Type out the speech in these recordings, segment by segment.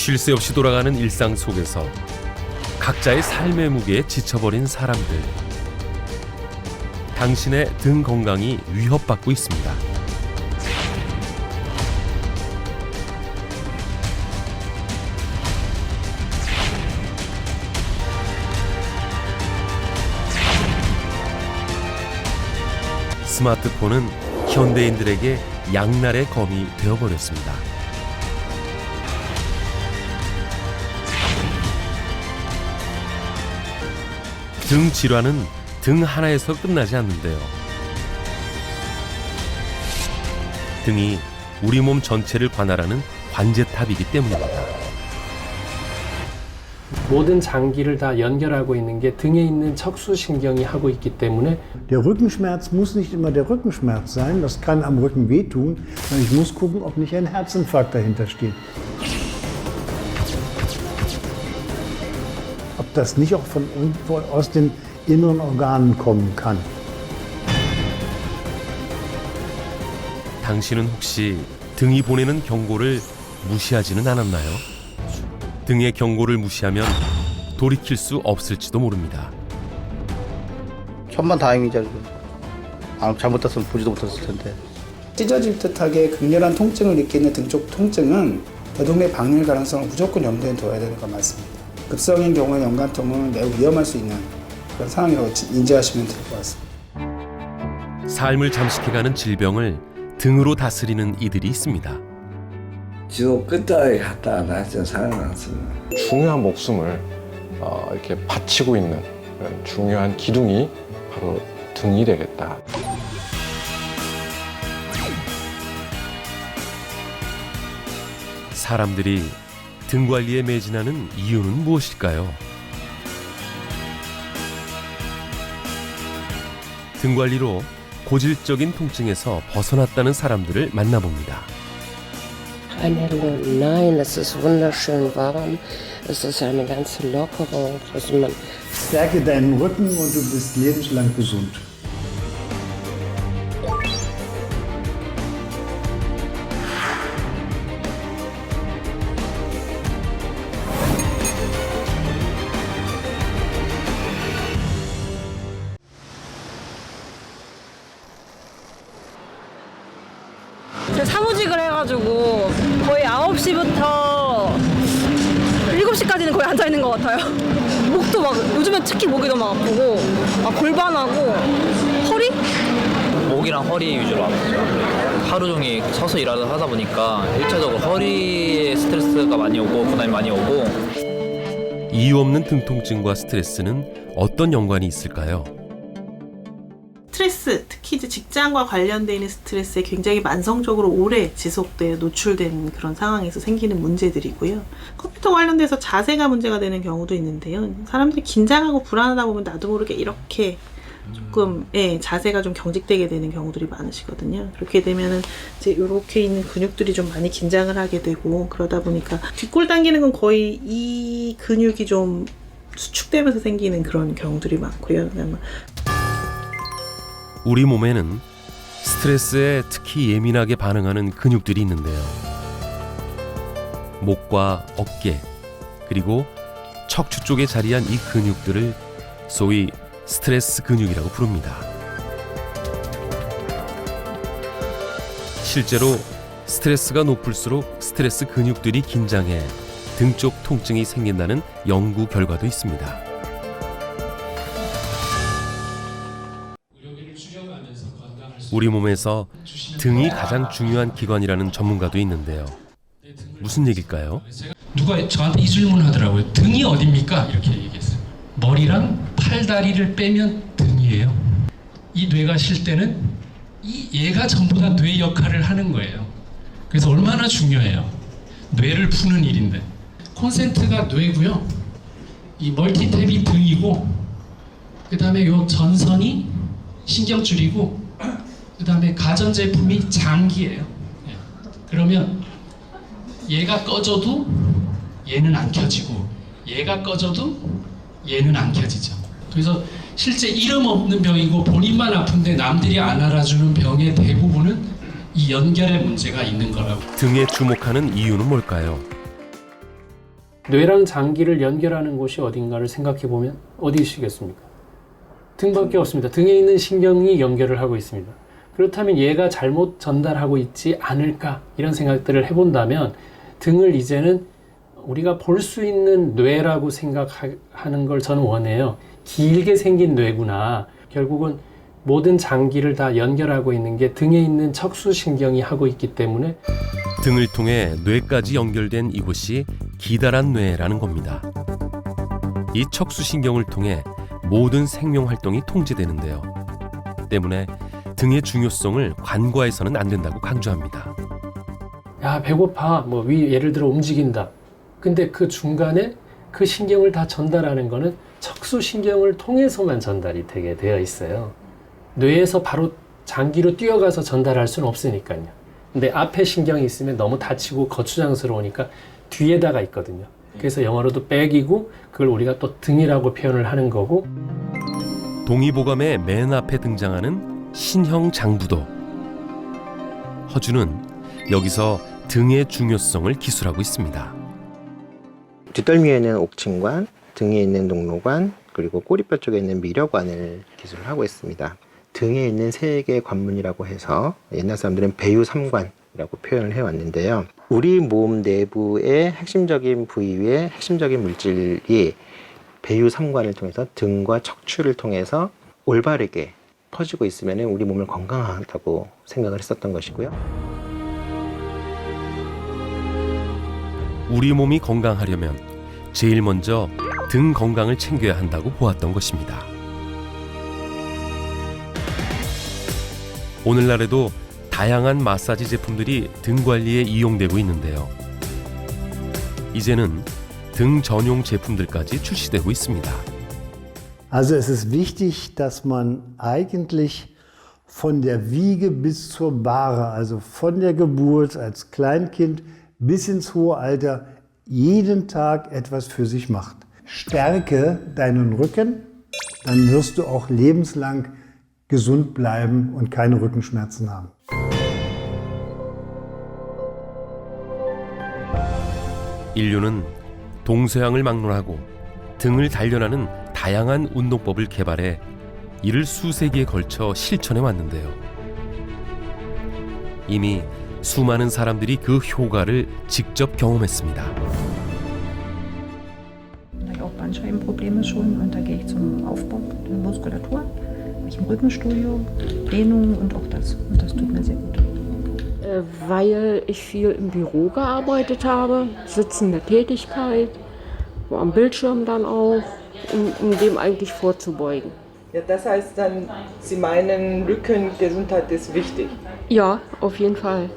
쉴 새 없이 돌아가는 일상 속에서 각자의 삶의 무게에 지쳐버린 사람들. 당신의 등 건강이 위협받고 있습니다. 스마트폰은 현대인들에게 양날의 검이 되어버렸습니다. 등 질환은 등 하나에서 끝나지 않는데요. 등이 우리 몸 전체를 관할하는 관제탑이기 때문입니다. 모든 장기를 다 연결하고 있는 게 등에 있는 척수신경이 하고 있기 때문에 Der Rückenschmerz muss nicht immer der Rückenschmerz sein, das kann am Rücken wehtun. Ich muss gucken, ob nicht ein Herzinfarkt dahinter steht. Ob das nicht auch von irgendwo aus den inneren Organen kommen kann. 당신은 혹시 등이 보내는 경고를 무시하지는 않았나요? 등의 경고를 무시하면 돌이킬 수 없을지도 모릅니다. 천만다행이죠. 잘못했으면 보지도 못했을 텐데. 찢어질 듯하게 극렬한 통증을 느끼는 등 쪽 통증은 대동맥 박릴 가능성을 무조건 염두에 둬야 되는 건 맞습니다. 급성인 경우에 연관통은 매우 위험할 수 있는 그런 상황이라고 인지하시면 될 것 같습니다. 삶을 잠식해가는 질병을 등으로 다스리는 이들이 있습니다. 지도 끝까지 갔다 나서 살아났습니다. 중요한 목숨을 이렇게 바치고 있는 그런 중요한 기둥이 바로 등이 되겠다. 사람들이 등 관리에 매진하는 이유는 무엇일까요? 등 관리로 고질적인 통증에서 벗어났다는 사람들을 만나봅니다. Hallo, nein, es ist wunderschön warm. Es ist eine ganze Lockerung. Also man Stärke deinen Rücken und du bist lebenslang gesund. 제가 사무직을 해가지고 거의 9시부터 7시까지는 거의 앉아있는 것 같아요. 목도 막 요즘엔 특히 목이 너무 아프고 골반하고 허리? 목이랑 허리 위주로 아프죠. 하루 종일 서서 일하다 하다 보니까 1차적으로 허리에 스트레스가 많이 오고 부담이 많이 오고. 이유 없는 등 통증과 스트레스는 어떤 연관이 있을까요? 스트레스, 특히 이제 직장과 관련되어 있는 스트레스에 굉장히 만성적으로 오래 지속돼 노출된 그런 상황에서 생기는 문제들이고요. 컴퓨터 관련돼서 자세가 문제가 되는 경우도 있는데요. 사람들이 긴장하고 불안하다 보면 나도 모르게 이렇게 조금 자세가 좀 경직되게 되는 경우들이 많으시거든요. 그렇게 되면은 이제 이렇게 있는 근육들이 좀 많이 긴장을 하게 되고 그러다 보니까 뒷골 당기는 건 거의 이 근육이 좀 수축되면서 생기는 그런 경우들이 많고요. 우리 몸에는 스트레스에 특히 예민하게 반응하는 근육들이 있는데요. 목과 어깨, 그리고 척추 쪽에 자리한 이 근육들을 소위 스트레스 근육이라고 부릅니다. 실제로 스트레스가 높을수록 스트레스 근육들이 긴장해 등 쪽 통증이 생긴다는 연구 결과도 있습니다. 우리 몸에서 등이 가장 중요한 기관이라는 전문가도 있는데요. 무슨 얘기일까요? 누가 저한테 이 질문을 하더라고요. 등이 어딥니까? 이렇게 얘기했어요. 머리랑 팔다리를 빼면 등이에요. 이 뇌가 쉴 때는 얘가 전부 다 뇌 역할을 하는 거예요. 그래서 얼마나 중요해요. 뇌를 푸는 일인데. 콘센트가 뇌고요. 이 멀티탭이 등이고 그 다음에 요 전선이 신경줄이고 그 다음에 가전제품이 장기예요. 그러면 얘가 꺼져도 얘는 안 켜지고 얘가 꺼져도 얘는 안 켜지죠. 그래서 실제 이름 없는 병이고 본인만 아픈데 남들이 안 알아주는 병의 대부분은 이 연결의 문제가 있는 거라고. 등에 주목하는 이유는 뭘까요? 뇌랑 장기를 연결하는 곳이 어딘가를 생각해 보면 어디시겠습니까? 등밖에 없습니다. 등에 있는 신경이 연결을 하고 있습니다. 그렇다면 얘가 잘못 전달하고 있지 않을까 이런 생각들을 해본다면 등을 이제는 우리가 볼 수 있는 뇌라고 생각하는 걸 저는 원해요. 길게 생긴 뇌구나. 결국은 모든 장기를 다 연결하고 있는 게 등에 있는 척수신경이 하고 있기 때문에 등을 통해 뇌까지 연결된 이곳이 기다란 뇌라는 겁니다. 이 척수신경을 통해 모든 생명활동이 통제되는데요. 때문에 등의 중요성을 간과해서는 안 된다고 강조합니다. 야, 배고파. 뭐 예를 들어 움직인다. 근데 그 중간에 그 신경을 다 전달하는 거는 척수신경을 통해서만 전달이 되게 되어 있어요. 뇌에서 바로 장기로 뛰어가서 전달할 수는 없으니까요. 근데 앞에 신경이 있으면 너무 다치고 거추장스러우니까 뒤에다가 있거든요. 그래서 영어로도 백이고 그걸 우리가 또 등이라고 표현을 하는 거고. 동의보감의 맨 앞에 등장하는 신형 장부도 허준은 여기서 등의 중요성을 기술하고 있습니다. 뒷덜미에는 옥층관, 등에 있는 녹로관, 그리고 꼬리뼈 쪽에 있는 미려관을 기술을 하고 있습니다. 등에 있는 세 개의 관문이라고 해서 옛날 사람들은 배유삼관이라고 표현을 해왔는데요. 우리 몸 내부의 핵심적인 부위의 핵심적인 물질이 배유삼관을 통해서 등과 척추를 통해서 올바르게 퍼지고 있으면 우리 몸을 건강하다고 생각을 했었던 것이고요. 우리 몸이 건강하려면 제일 먼저 등 건강을 챙겨야 한다고 보았던 것입니다. 오늘날에도 다양한 마사지 제품들이 등 관리에 이용되고 있는데요. 이제는 등 전용 제품들까지 출시되고 있습니다. Also es ist wichtig, dass man eigentlich von der Wiege bis zur Bahre, also von der Geburt als Kleinkind bis ins hohe Alter, jeden Tag etwas für sich macht. Stärke deinen Rücken, dann wirst du auch lebenslang gesund bleiben und keine Rückenschmerzen haben. 인류는 동서양을 막론하고 등을 단련하는 다양한 운동법을 개발해 이를 수세기에 걸쳐 실천해 왔는데요. 이미 수많은 사람들이 그 효과를 직접 경험했습니다. Ich auch Bandscheibenprobleme schon und da gehe ich zum Aufbau der Muskulatur, ich im Rückenstudio, Dehnung und auch das. Und das tut mir sehr gut. Weil ich viel im Büro gearbeitet habe, sitzende Tätigkeit, am Bildschirm dann auch, um dem eigentlich vorzubeugen. Ja, das heißt dann, Sie meinen, Rückengesundheit ist wichtig? Ja, auf jeden Fall.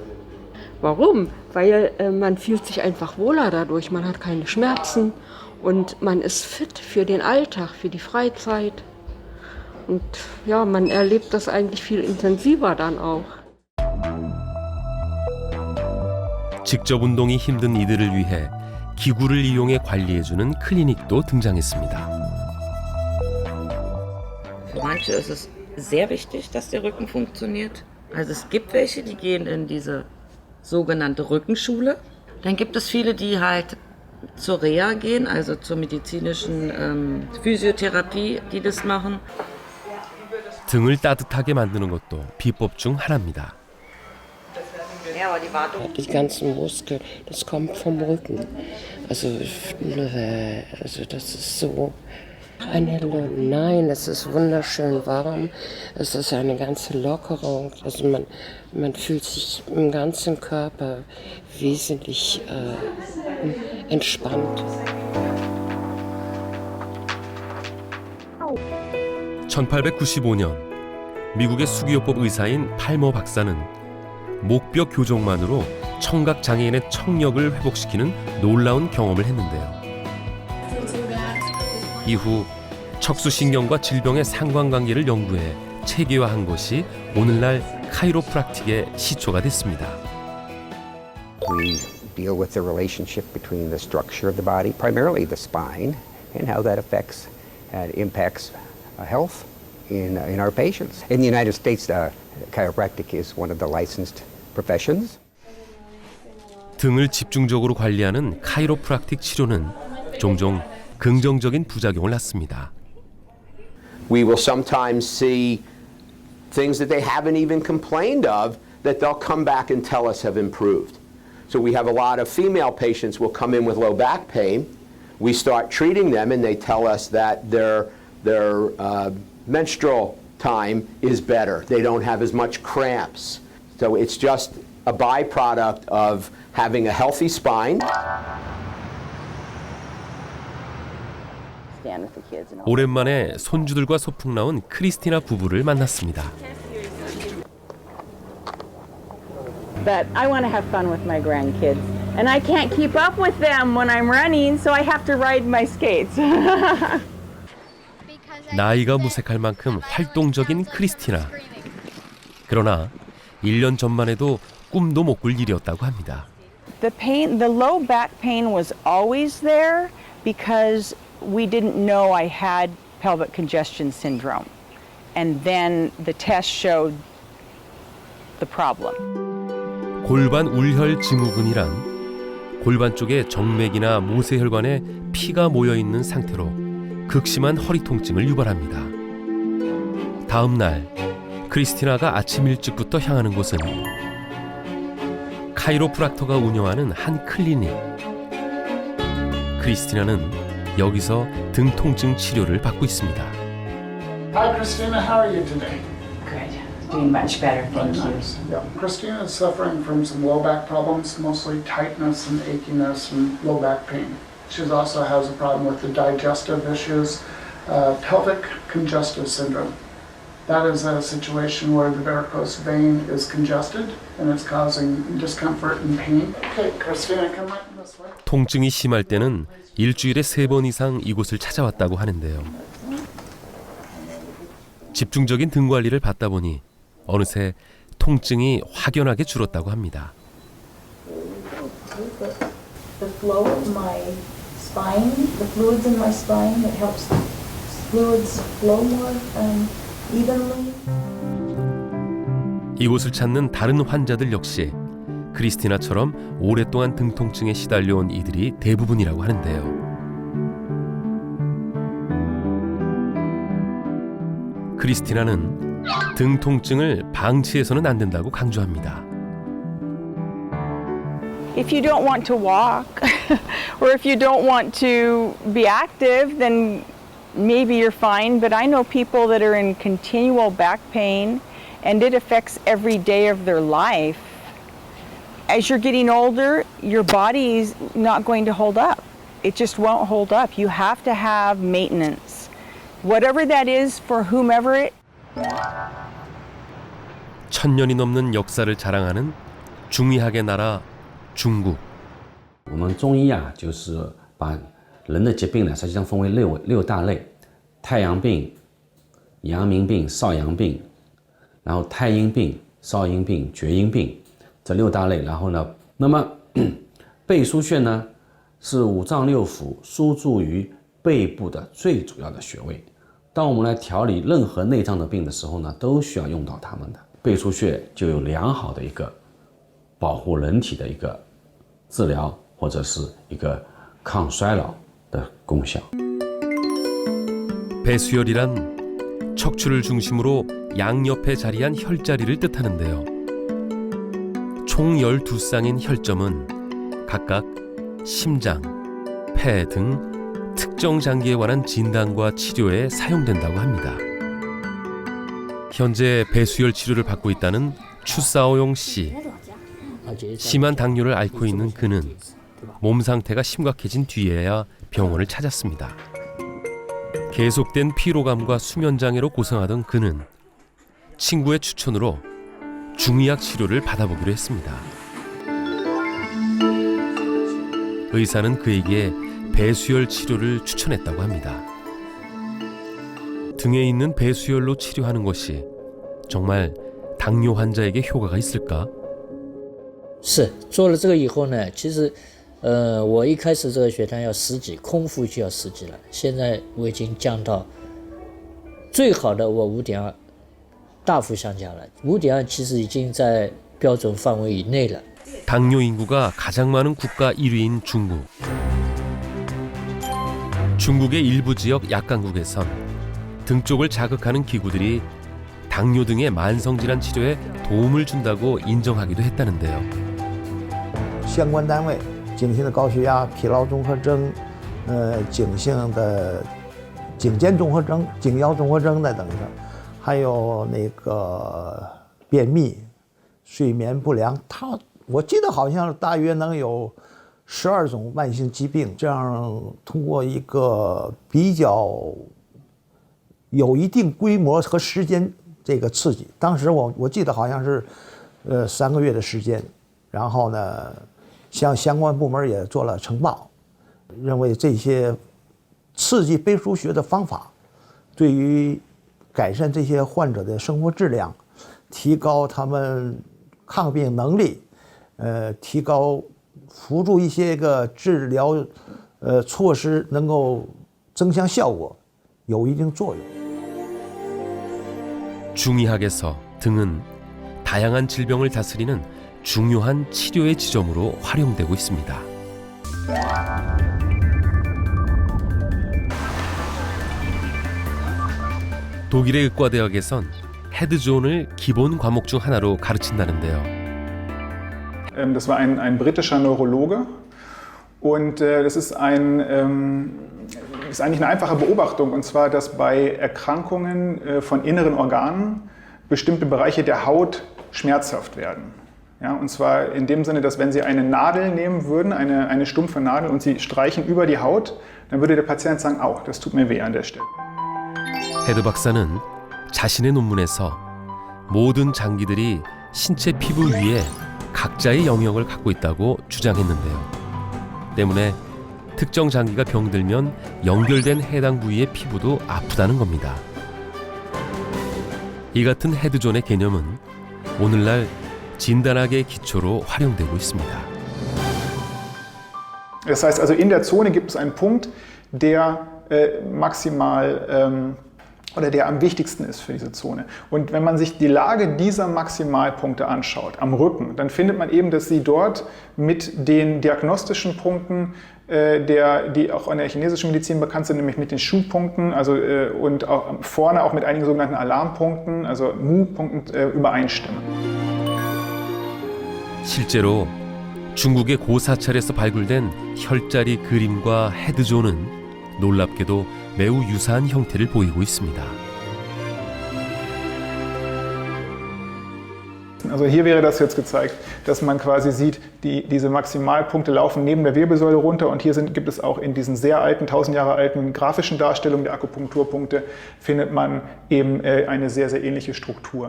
Warum? Weil man fühlt sich einfach wohler dadurch, man hat keine Schmerzen und man ist fit für den Alltag, für die Freizeit. Und ja, man erlebt das eigentlich viel intensiver dann auch. 직접 운동이 힘든 이들을 위해 기구를 이용해 관리해주는 클리닉도 등장했습니다. Für manche ist es sehr wichtig, dass der Rücken funktioniert. Also es gibt welche, die gehen in diese sogenannte Rückenschule. Dann gibt es viele, die halt zur Reha gehen, also zur medizinischen Physiotherapie, die das machen. 등을 따뜻하게 만드는 것도 비법 중 하나입니다. Die ganzen Muskeln, das kommt vom Rücken. Also das ist so nein, es ist wunderschön warm. Es ist eine ganze Lockerung. Also man fühlt sich im ganzen Körper wesentlich entspannt. 1895년 미국의 수기요법 의사인 팔머 박사는 목뼈 교정만으로 청각 장애인의 청력을 회복시키는 놀라운 경험을 했는데요. 이후 척수신경과 질병의 상관관계를 연구해 체계화한 것이 오늘날 카이로프락틱의 시초가 됐습니다. We deal with the relationship between the structure of the body, primarily the spine, and how that affects and impacts health in our patients. In the United States, chiropractic is one of the licensed professions. 등을 집중적으로 관리하는 카이로프락틱 치료는 종종 긍정적인 부작용을 낳습니다. We will sometimes see things that they haven't even complained of that they'll come back and tell us have improved. So we have a lot of female patients will come in with low back pain. We start treating them and they tell us that their menstrual time is better. They don't have as much cramps. So it's just a byproduct of having a healthy spine. 오랜만에 손주들과 소풍 나온 크리스티나 부부를 만났습니다. But I want to have fun with my grandkids. And I can't keep up with them when I'm running, so I have to ride my skates. 나이가 무색할 만큼 활동적인 크리스티나. 그러나 1년 전만 해도 꿈도 못 꿀 일이었다고 합니다. The low back pain was always there because we didn't know I had pelvic congestion syndrome. And then the test showed the problem. 골반 울혈 증후군이란 골반 쪽에 정맥이나 모세혈관에 피가 모여 있는 상태로 극심한 허리 통증을 유발합니다. 다음 날 크리스티나가 아침 일찍부터 향하는 곳은 카이로프락터가 운영하는 한 클리닉. 크리스티나는 여기서 등 통증 치료를 받고 있습니다. Hi, Christina. How are you today? Good. Doing much better, thank you. Yeah. Christina is suffering from some low back problems, mostly tightness and achiness and low back pain. She also has a problem with the digestive issues, pelvic congestive syndrome. That is a situation where the varicose vein is congested and it's causing discomfort and pain. Okay, Christina, come right this way. 통증이 심할 때는 일주일에 3번 이상 이곳을 찾아왔다고 하는데요. 집중적인 등 관리를 받다 보니 어느새 통증이 확연하게 줄었다고 합니다. The flow of my spine, the fluids in my spine, it helps fluids flow more evenly. 이곳을 찾는 다른 환자들 역시 크리스티나처럼 오랫동안 등 통증에 시달려온 이들이 대부분이라고 하는데요. 크리스티나는 등 통증을 방치해서는 안 된다고 강조합니다. If you don't want to walk or if you don't want to be active, then maybe you're fine. But I know people that are in continual back pain and it affects every day of their life. As you're getting older, your body's not going to hold up. It just won't hold up. You have to have maintenance. Whatever that is for whomever it. 1000년이 넘는 역사를 자랑하는 중의학의 나라 중국。我们中医啊，就是把人的疾病呢，实际上分为六大类：太阳病、阳明病、少阳病，然后太阴病、少阴病、厥阴病这6大类。然后呢，那么背腧穴呢，是五脏六腑输注于背部的最主要的穴位。当我们来调理任何内脏的病的时候呢，都需要用到它们的。背腧穴就有良好的一个保护人体的一个治疗或者是一个抗衰老的功效。 배수혈이란 척추를 중심으로 양옆에 자리한 혈자리를 뜻하는데요. 총 12쌍인 혈점은 각각 심장, 폐 등 특정 장기에 관한 진단과 치료에 사용된다고 합니다. 현재 배수혈 치료를 받고 있다는 추사오용 씨. 심한 당뇨를 앓고 있는 그는 몸 상태가 심각해진 뒤에야 병원을 찾았습니다. 계속된 피로감과 수면장애로 고생하던 그는 친구의 추천으로 중의학 치료를 받아보기로 했습니다. 의사는 그에게 배수혈 치료를 추천했다고 합니다. 등에 있는 배수혈로 치료하는 것이 정말 당뇨 환자에게 효과가 있을까? 是做了这个以后呢，其实我一开始这个血糖要10几，空腹就要10几了，现在我已经降到最好的我5.2，大幅下降了。5.2其实已经在标准范围以内了。 당뇨 인구가 가장 많은 국가 1위인 중국. 중국의 일부 지역 약강국에선 등 쪽을 자극하는 기구들이 당뇨 등의 만성질환 치료에 도움을 준다고 인정하기도 했다는데요. 相关单位景性的高血压、疲劳综合征、景性的颈肩综合征、颈腰综合征的等等，还有那个便秘、睡眠不良，我记得好像大约能有12种慢性疾病，这样通过一个比较有一定规模和时间这个刺激，当时我记得好像是3个月的时间，然后呢，向相关部门也做了呈报，认为这些刺激背书学的方法对于改善这些患者的生活质量，提高他们抗病能力，提高辅助一些个治疗措施能够增强效果，有一定作用。 중의학에서 등은 다양한 질병을 다스리는 중요한 치료의 지점으로 활용되고 있습니다. 독일의 의과대학에선 헤드존을 기본 과목 중 하나로 가르친다는데요. Das war ein britischer Neurologe und das ist ist eigentlich eine einfache Beobachtung, und zwar, dass bei Erkrankungen von inneren Organen bestimmte Bereiche der Haut schmerzhaft werden. Ja, und zwar in dem Sinne, dass wenn Sie eine Nadel nehmen würden, eine stumpfe Nadel, und Sie streichen über die Haut, dann würde der Patient sagen, au, das tut mir weh an der Stelle. 헤드 박사는 자신의 논문에서 모든 장기들이 신체 피부 위에 각자의 영역을 갖고 있다고 주장했는데요. 때문에 특정 장기가 병들면 연결된 해당 부위의 피부도 아프다는 겁니다. 이 같은 헤드존의 개념은 오늘날 진단학의 기초로 활용되고 있습니다. Das heißt also, in der Zone gibt es einen Punkt, der maximal oder der am wichtigsten ist für diese Zone. Und wenn man sich die Lage dieser Maximalpunkte anschaut, am Rücken, dann findet man eben, dass sie dort mit den diagnostischen Punkten, die auch in der chinesischen Medizin bekannt sind, nämlich mit den Shu-Punkten, und auch vorne auch mit einigen sogenannten Alarmpunkten, also Mu-Punkten, übereinstimmen. 실제로 중국의 고사찰에서 발굴된 혈자리 그림과 헤드존은 놀랍게도 매우 유사한 형태를 보이고 있습니다. Also hier wäre das jetzt gezeigt, dass man quasi sieht, diese Maximalpunkte laufen neben der Wirbelsäule runter, und hier gibt es auch in diesen sehr alten, 1000 Jahre alten grafischen Darstellungen der Akupunkturpunkte, findet man eben eine sehr, sehr ähnliche Struktur.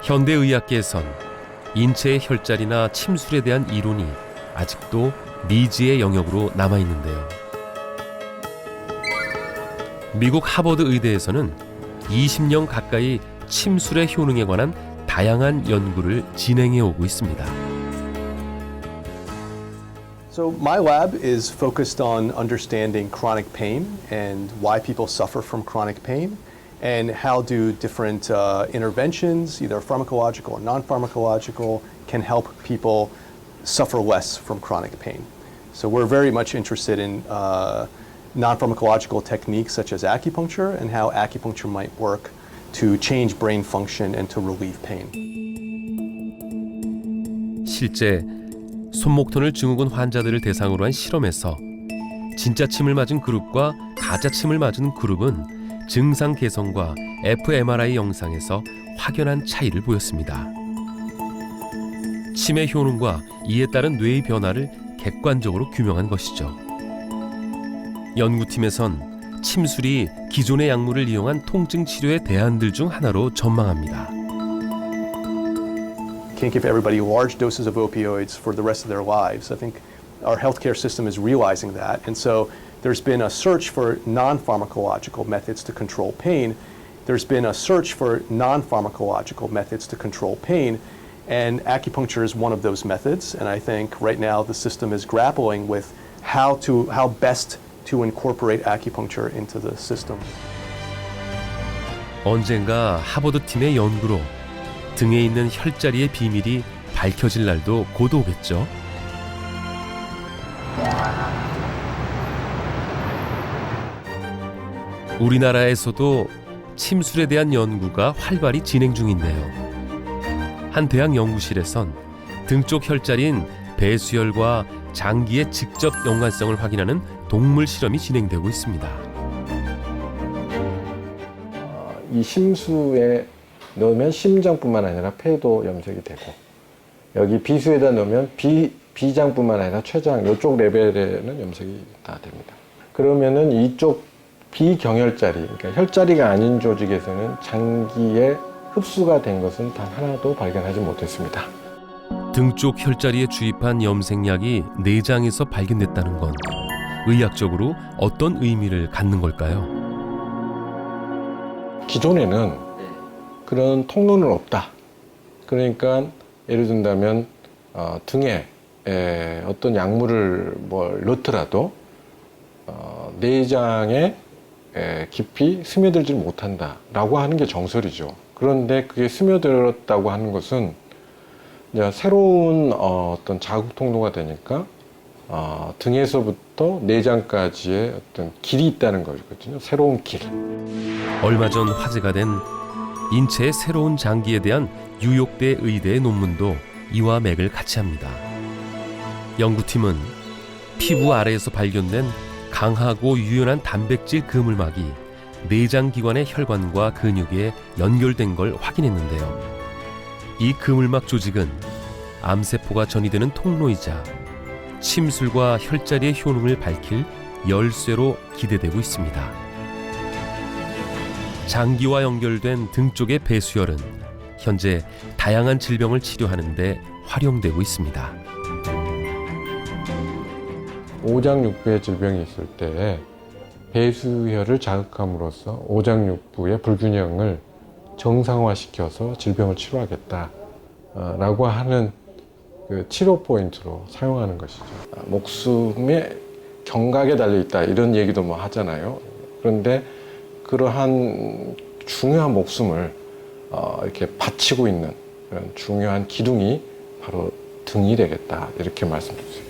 현대의학계에선 인체의 혈자리나 침술에 대한 이론이 아직도 미지의 영역으로 남아있는데요. 미국 하버드 의대에서는 20년 가까이 침술의 효능에 관한 다양한 연구를 진행해 오고 있습니다. So my lab is focused on understanding chronic pain and why people suffer from chronic pain, and how do different interventions, either pharmacological or non-pharmacological, can help people suffer less from chronic pain. So we're very much interested in non-pharmacological techniques such as acupuncture, and how acupuncture might work to change brain function and to relieve pain. 실제 손목턴을 증후군 환자들을 대상으로 한 실험에서 진짜 침을 맞은 그룹과 가짜 침을 맞은 그룹은 증상 개선과 fMRI 영상에서 확연한 차이를 보였습니다. 침의 효능과 이에 따른 뇌의 변화를 객관적으로 규명한 것이죠. 연구팀에선 침술이 기존의 약물을 이용한 통증 치료의 대안들 중 하나로 전망합니다. Can't give everybody large doses of opioids for the rest of their lives. I think our healthcare system is realizing that, and so there's been a search for non-pharmacological methods to control pain. There's been a search for non-pharmacological methods to control pain, and acupuncture is one of those methods. And I think right now the system is grappling with how best to incorporate acupuncture into the system. 언젠가 하버드 팀의 연구로 등에 있는 혈자리의 비밀이 밝혀질 날도 곧 오겠죠. 우리나라에서도 침술에 대한 연구가 활발히 진행 중인데요. 한 대학 연구실에선 등 쪽 혈자리인 배수혈과 장기의 직접 연관성을 확인하는 동물 실험이 진행되고 있습니다. 이 심수에 넣으면 심장뿐만 아니라 폐도 염색이 되고, 여기 비수에다 넣으면 비장뿐만 아니라 췌장, 이쪽 레벨에는 염색이 다 됩니다. 그러면은 이쪽 비경혈자리, 그러니까 혈자리가 아닌 조직에서는 장기에 흡수가 된 것은 단 하나도 발견하지 못했습니다. 등 쪽 혈자리에 주입한 염색약이 내장에서 발견됐다는 건 의학적으로 어떤 의미를 갖는 걸까요? 기존에는 그런 통로는 없다. 그러니까 예를 든다면 등에 어떤 약물을 뭘 넣더라도 내장에 깊이 스며들지 못한다라고 하는 게 정설이죠. 그런데 그게 스며들었다고 하는 것은 이제 새로운 어떤 자극 통로가 되니까 등에서부터 내장까지의 어떤 길이 있다는 거거든요. 새로운 길. 얼마 전 화제가 된 인체의 새로운 장기에 대한 뉴욕대 의대의 논문도 이와 맥을 같이 합니다. 연구팀은 피부 아래에서 발견된 강하고 유연한 단백질 그물막이 내장기관의 혈관과 근육에 연결된 걸 확인했는데요. 이 그물막 조직은 암세포가 전이되는 통로이자 침술과 혈자리의 효능을 밝힐 열쇠로 기대되고 있습니다. 장기와 연결된 등 쪽의 배수혈은 현재 다양한 질병을 치료하는 데 활용되고 있습니다. 오장육부의 질병이 있을 때 배수혈을 자극함으로써 오장육부의 불균형을 정상화시켜서 질병을 치료하겠다라고 하는 그 치료 포인트로 사용하는 것이죠. 목숨의 경각에 달려있다 이런 얘기도 뭐 하잖아요. 그런데 그러한 중요한 목숨을 이렇게 바치고 있는 그런 중요한 기둥이 바로 등이 되겠다 이렇게 말씀드렸어요.